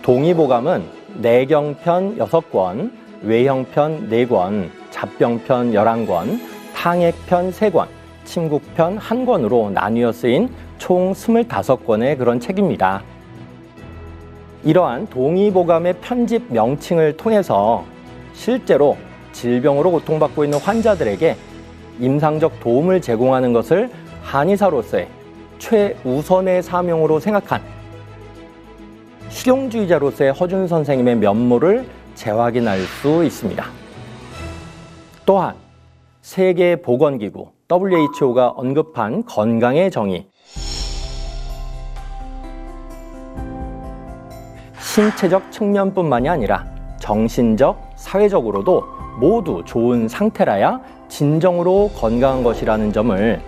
동의보감은 내경편 6권, 외형편 4권, 잡병편 11권, 탕핵편 3권, 침국편 1권으로 나뉘어 쓰인 총 25권의 그런 책입니다. 이러한 동의보감의 편집 명칭을 통해서 실제로 질병으로 고통받고 있는 환자들에게 임상적 도움을 제공하는 것을 한의사로서의 최우선의 사명으로 생각한 실용주의자로서의 허준 선생님의 면모를 재확인할 수 있습니다. 또한 세계보건기구 WHO가 언급한 건강의 정의, 신체적 측면뿐만이 아니라 정신적, 사회적으로도 모두 좋은 상태라야 진정으로 건강한 것이라는 점을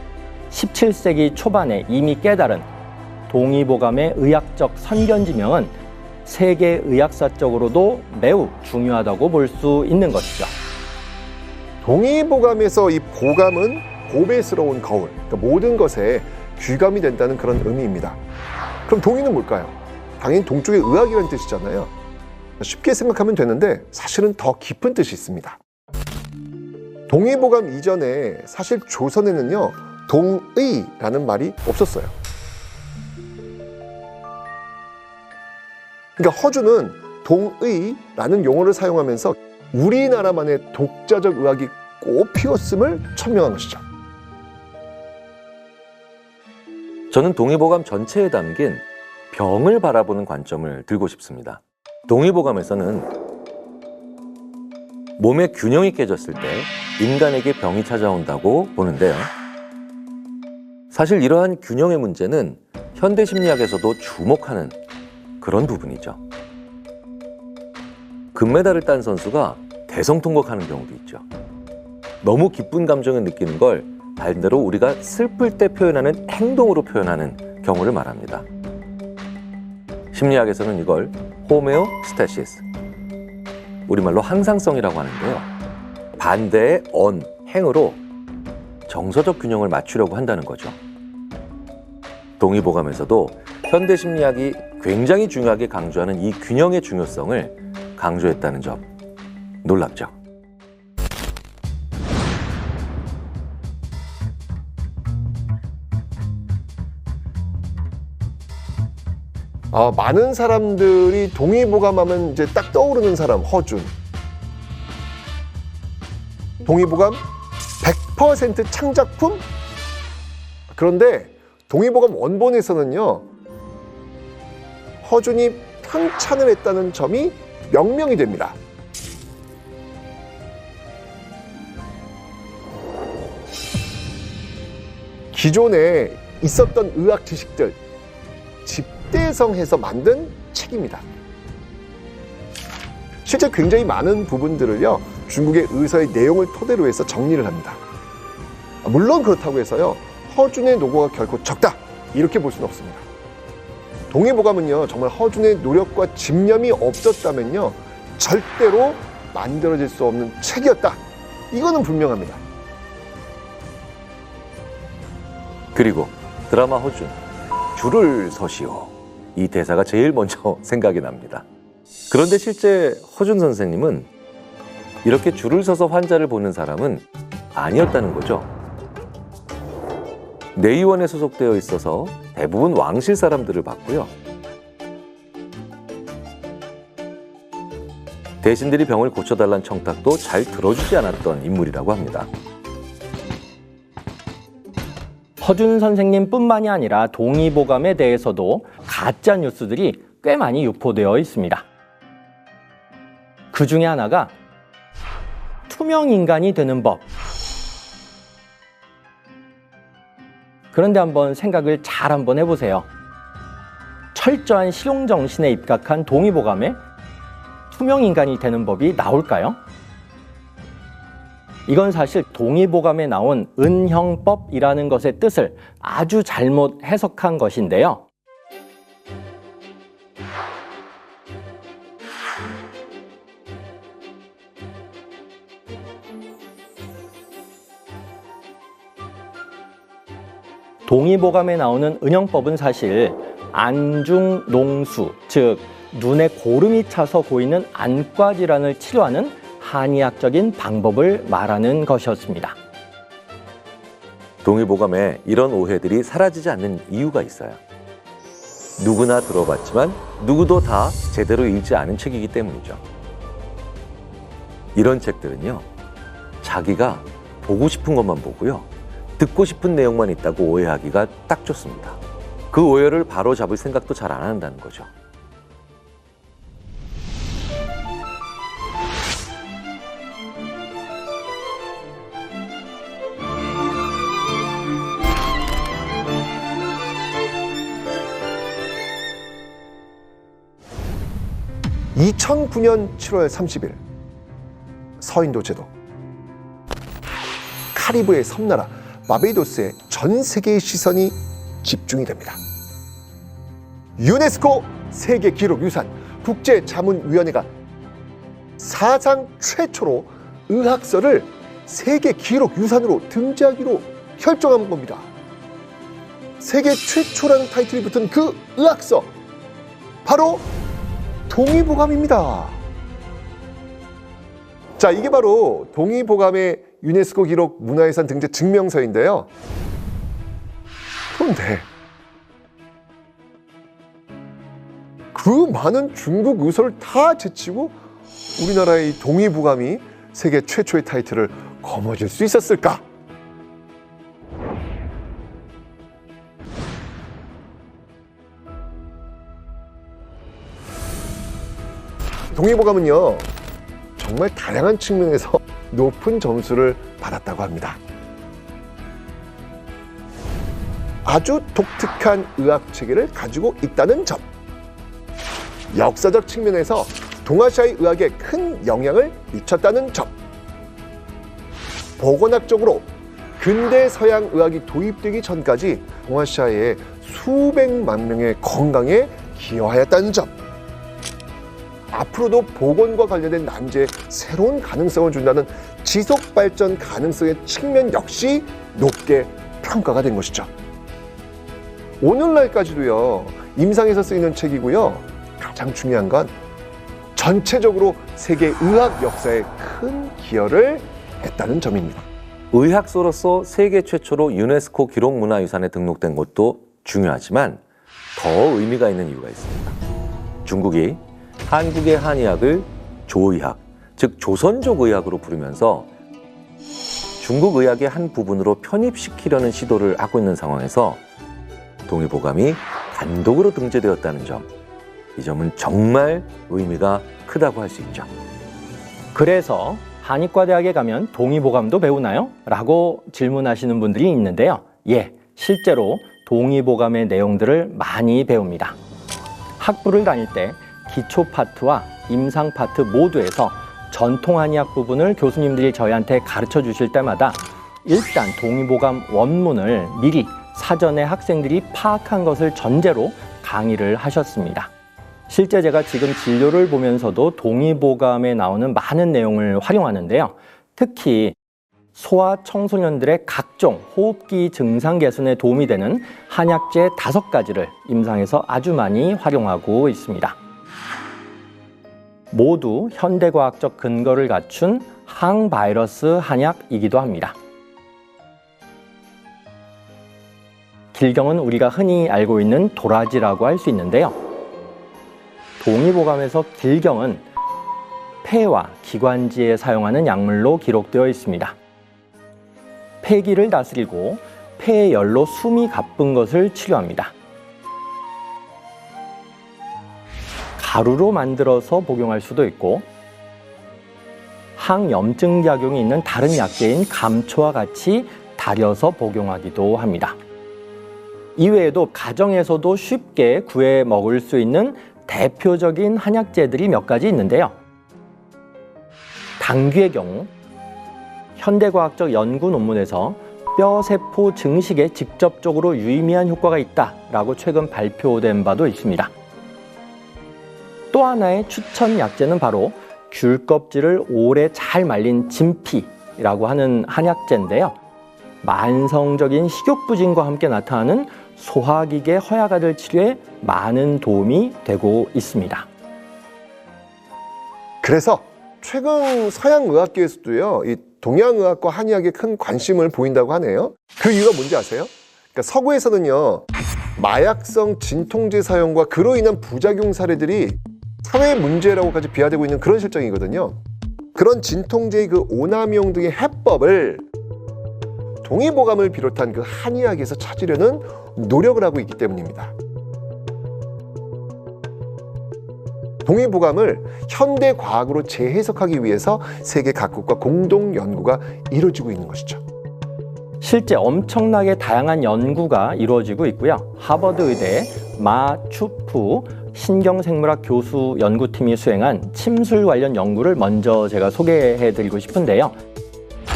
17세기 초반에 이미 깨달은 동의보감의 의학적 선견지명은 세계 의학사적으로도 매우 중요하다고 볼 수 있는 것이죠. 동의보감에서 이 보감은 보배스러운 거울, 그러니까 모든 것에 귀감이 된다는 그런 의미입니다. 그럼 동의는 뭘까요? 당연히 동쪽의 의학이라는 뜻이잖아요. 쉽게 생각하면 되는데 사실은 더 깊은 뜻이 있습니다. 동의보감 이전에 사실 조선에는요, 동의라는 말이 없었어요. 그러니까 허준은 동의라는 용어를 사용하면서 우리나라만의 독자적 의학이 꽃 피웠음을 천명한 것이죠. 저는 동의보감 전체에 담긴 병을 바라보는 관점을 들고 싶습니다. 동의보감에서는 몸의 균형이 깨졌을 때 인간에게 병이 찾아온다고 보는데요. 사실 이러한 균형의 문제는 현대심리학에서도 주목하는 그런 부분이죠. 금메달을 딴 선수가 대성통곡하는 경우도 있죠. 너무 기쁜 감정을 느끼는 걸 반대로 우리가 슬플 때 표현하는 행동으로 표현하는 경우를 말합니다. 심리학에서는 이걸 호메오스태시스, 우리말로 항상성이라고 하는데요. 반대의 행으로 정서적 균형을 맞추려고 한다는 거죠. 동의보감에서도 현대심리학이 굉장히 중요하게 강조하는 이 균형의 중요성을 강조했다는 점, 놀랍죠? 많은 사람들이 동의보감하면 이제 딱 떠오르는 사람, 허준. 동의보감 100% 창작품? 그런데 동의보감 원본에서는요, 허준이 편찬을 했다는 점이 명명이 됩니다. 기존에 있었던 의학 지식들 집대성해서 만든 책입니다. 실제 굉장히 많은 부분들을요, 중국의 의서의 내용을 토대로 해서 정리를 합니다. 물론 그렇다고 해서요, 허준의 노고가 결코 적다, 이렇게 볼 수는 없습니다. 동의보감은요, 정말 허준의 노력과 집념이 없었다면요, 절대로 만들어질 수 없는 책이었다, 이거는 분명합니다. 그리고 드라마 허준, 줄을 서시오, 이 대사가 제일 먼저 생각이 납니다. 그런데 실제 허준 선생님은 이렇게 줄을 서서 환자를 보는 사람은 아니었다는 거죠. 내의원에 소속되어 있어서 대부분 왕실 사람들을 봤고요. 대신들이 병을 고쳐달라는 청탁도 잘 들어주지 않았던 인물이라고 합니다. 허준 선생님뿐만이 아니라 동의보감에 대해서도 가짜 뉴스들이 꽤 많이 유포되어 있습니다. 그 중에 하나가 투명인간이 되는 법. 그런데 한번 생각을 잘 한번 해보세요. 철저한 실용정신에 입각한 동의보감에 투명인간이 되는 법이 나올까요? 이건 사실 동의보감에 나온 은형법이라는 것의 뜻을 아주 잘못 해석한 것인데요. 동의보감에 나오는 은형법은 사실 안중농수, 즉 눈에 고름이 차서 보이는 안과 질환을 치료하는 한의학적인 방법을 말하는 것이었습니다. 동의보감에 이런 오해들이 사라지지 않는 이유가 있어요. 누구나 들어봤지만 누구도 다 제대로 읽지 않은 책이기 때문이죠. 이런 책들은요, 자기가 보고 싶은 것만 보고요, 듣고 싶은 내용만 있다고 오해하기가 딱 좋습니다. 그 오해를 바로 잡을 생각도 잘 안 한다는 거죠. (2009년 7월 30일) 서인도 제도. 카리브의 섬나라 바베이도스에 전 세계의 시선이 집중이 됩니다. 유네스코 세계기록유산 국제자문위원회가 사상 최초로 의학서를 세계기록유산으로 등재하기로 결정한 겁니다. 세계 최초라는 타이틀이 붙은 그 의학서, 바로 동의보감입니다. 자, 이게 바로 동의보감의 유네스코 기록 문화유산 등재 증명서인데요. 그런데 그 많은 중국 의서를 다 제치고 우리나라의 동의보감이 세계 최초의 타이틀을 거머쥘 수 있었을까? 동의보감은요, 정말 다양한 측면에서 높은 점수를 받았다고 합니다. 아주 독특한 의학 체계를 가지고 있다는 점, 역사적 측면에서 동아시아의 의학에 큰 영향을 미쳤다는 점, 보건학적으로 근대 서양 의학이 도입되기 전까지 동아시아의 수백만 명의 건강에 기여하였다는 점, 앞으로도 보건과 관련된 난제에 새로운 가능성을 준다는 지속 발전 가능성의 측면 역시 높게 평가가 된 것이죠. 오늘날까지도요, 임상에서 쓰이는 책이고요. 가장 중요한 건 전체적으로 세계 의학 역사에 큰 기여를 했다는 점입니다. 의학서로서 세계 최초로 유네스코 기록문화유산에 등록된 것도 중요하지만 더 의미가 있는 이유가 있습니다. 중국이 한국의 한의학을 조의학, 즉 조선족 의학으로 부르면서 중국 의학의 한 부분으로 편입시키려는 시도를 하고 있는 상황에서 동의보감이 단독으로 등재되었다는 점, 이 점은 정말 의미가 크다고 할 수 있죠. 그래서 한의과대학에 가면 동의보감도 배우나요? 라고 질문하시는 분들이 있는데요. 예, 실제로 동의보감의 내용들을 많이 배웁니다. 학부를 다닐 때 기초 파트와 임상 파트 모두에서 전통 한의학 부분을 교수님들이 저희한테 가르쳐 주실 때마다 일단 동의보감 원문을 미리 사전에 학생들이 파악한 것을 전제로 강의를 하셨습니다. 실제 제가 지금 진료를 보면서도 동의보감에 나오는 많은 내용을 활용하는데요. 특히 소아 청소년들의 각종 호흡기 증상 개선에 도움이 되는 한약재 5가지를 임상에서 아주 많이 활용하고 있습니다. 모두 현대과학적 근거를 갖춘 항바이러스 한약이기도 합니다. 길경은 우리가 흔히 알고 있는 도라지라고 할 수 있는데요. 동의보감에서 길경은 폐와 기관지에 사용하는 약물로 기록되어 있습니다. 폐기를 다스리고 폐열로 숨이 가쁜 것을 치료합니다. 가루로 만들어서 복용할 수도 있고 항염증 작용이 있는 다른 약재인 감초와 같이 달여서 복용하기도 합니다. 이외에도 가정에서도 쉽게 구해 먹을 수 있는 대표적인 한약재들이 몇 가지 있는데요. 당귀의 경우 현대과학적 연구 논문에서 뼈세포 증식에 직접적으로 유의미한 효과가 있다라고 최근 발표된 바도 있습니다. 또 하나의 추천 약재는 바로 귤 껍질을 오래 잘 말린 진피라고 하는 한약재인데요. 만성적인 식욕부진과 함께 나타나는 소화기계 허약아들 치료에 많은 도움이 되고 있습니다. 그래서 최근 서양의학계에서도요, 이 동양의학과 한의학에 큰 관심을 보인다고 하네요. 그 이유가 뭔지 아세요? 그러니까 서구에서는요, 마약성 진통제 사용과 그로 인한 부작용 사례들이 사회 문제라고까지 비하되고 있는 그런 실정이거든요. 그런 진통제의 그 오남용 등의 해법을 동의보감을 비롯한 그 한의학에서 찾으려는 노력을 하고 있기 때문입니다. 동의보감을 현대 과학으로 재해석하기 위해서 세계 각국과 공동 연구가 이루어지고 있는 것이죠. 실제 엄청나게 다양한 연구가 이루어지고 있고요. 하버드 의대 마추프 신경생물학 교수 연구팀이 수행한 침술 관련 연구를 먼저 제가 소개해드리고 싶은데요.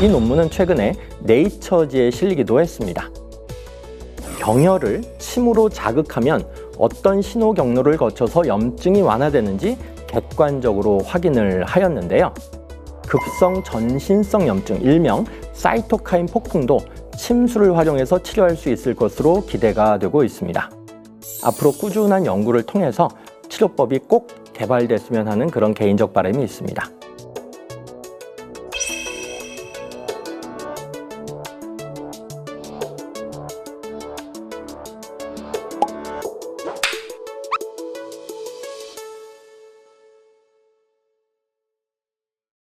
이 논문은 최근에 네이처지에 실리기도 했습니다. 경혈을 침으로 자극하면 어떤 신호 경로를 거쳐서 염증이 완화되는지 객관적으로 확인을 하였는데요. 급성 전신성 염증, 일명 사이토카인 폭풍도 침술을 활용해서 치료할 수 있을 것으로 기대가 되고 있습니다. 앞으로 꾸준한 연구를 통해서 치료법이 꼭 개발됐으면 하는 그런 개인적 바람이 있습니다.